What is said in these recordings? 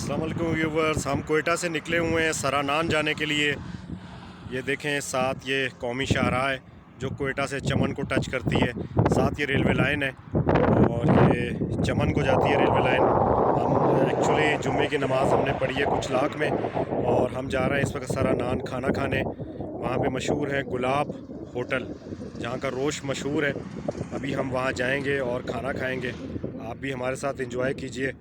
अस्सलाम वालेकुम व्यूवर्स, हम कोयटा से निकले हुए हैं सरानान जाने के लिए। ये देखें साथ ये कौमी शाहराह है जो कोयटा से चमन को टच करती है। साथ ये रेलवे लाइन है और ये चमन को जाती है रेलवे लाइन। हम एक्चुअली जुम्मे की नमाज़ हमने पढ़ी है कुछ लाख में और हम जा रहे हैं इस वक्त सरानान खाना खाने। वहाँ पे मशहूर है गुलाब होटल, जहाँ का रोश मशहूर है। अभी हम वहाँ जाएंगे और खाना खाएंगे। आप भी हमारे साथ एंजॉय कीजिए।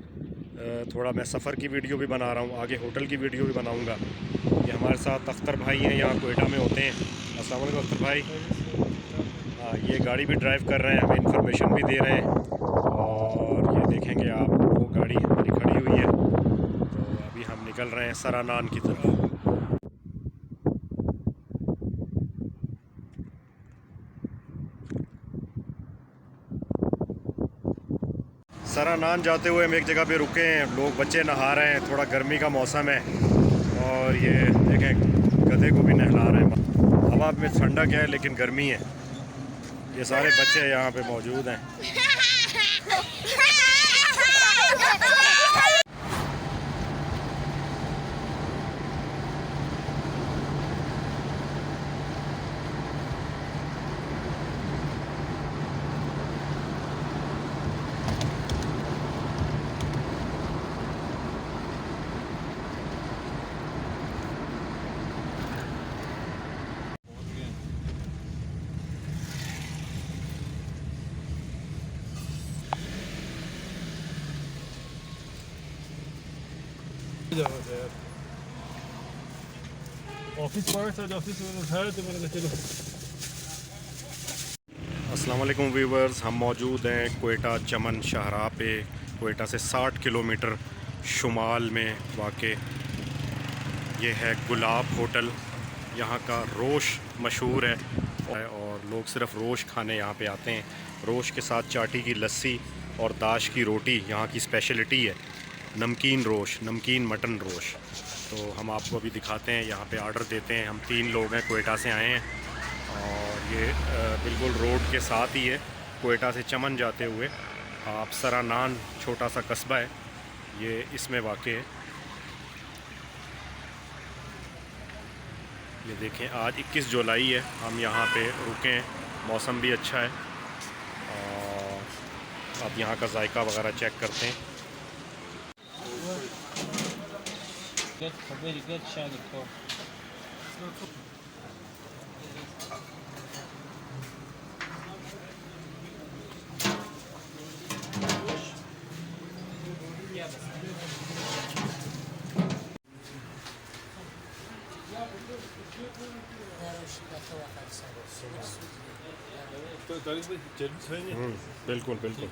थोड़ा मैं सफ़र की वीडियो भी बना रहा हूँ, आगे होटल की वीडियो भी बनाऊँगा। ये हमारे साथ अख्तर भाई हैं, यहाँ कोयटा में होते हैं। अस्सलाम वालेकुम अख्तर भाई। हाँ, ये गाड़ी भी ड्राइव कर रहे हैं, हमें इंफॉर्मेशन भी दे रहे हैं। और ये देखेंगे आप, वो गाड़ी हमारी खड़ी हुई है। तो अभी हम निकल रहे हैं सरानान की तरफ। सरानान जाते हुए हम एक जगह पे रुके हैं, लोग बच्चे नहा रहे हैं, थोड़ा गर्मी का मौसम है। और ये देखें गधे को भी नहला रहे हैं। हवा में ठंडक है लेकिन गर्मी है। ये सारे बच्चे यहाँ पे मौजूद हैं। ऑफिस ऑफिस उठाया तो मैंने कहा चलो। अस्सलाम वालेकुम व्यूवर्स, हम मौजूद हैं कोयटा चमन शाहराह पे। कोयटा से 60 किलोमीटर शुमाल में वाक़ ये है गुलाब होटल। यहाँ का रोश मशहूर है और लोग सिर्फ़ रोश खाने यहाँ पे आते हैं। रोश के साथ चाटी की लस्सी और दाश की रोटी यहाँ की स्पेशलिटी है। नमकीन रोश, नमकीन मटन रोश। तो हम आपको अभी दिखाते हैं, यहाँ पे आर्डर देते हैं। हम 3 लोग हैं, कोयटा से आए हैं और ये बिल्कुल रोड के साथ ही है। कोयटा से चमन जाते हुए आप सरानान छोटा सा कस्बा है, ये इसमें वाक़ है। ये देखें आज 21 जुलाई है, हम यहाँ पे रुके हैं, मौसम भी अच्छा है। और अब यहाँ का जायका वगैरह चेक करते हैं। बिल्कुल बिल्कुल।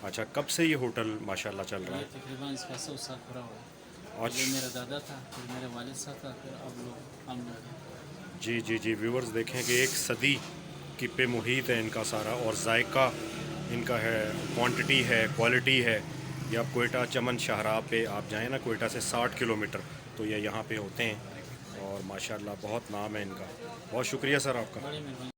अच्छा, कब से ये होटल माशाल्लाह चल रहा है? तकरीबन इसका 100 साल पूरा हुआ है। और पहले मेरा दादा था, फिर मेरे वालिद साहब था, फिर अब लोग हम लोग। जी जी जी व्यूवर्स, देखें कि एक सदी की पे मुहित है इनका सारा, और जायका इनका है, क्वांटिटी है, क्वालिटी है। ये आप कोयटा चमन शाहराह पे आप जाएँ ना, कोयटा से 60 किलोमीटर, तो ये यहाँ पे होते हैं और माशाल्लाह बहुत नाम है इनका। बहुत शुक्रिया सर आपका। बड़ी मेहरबानी।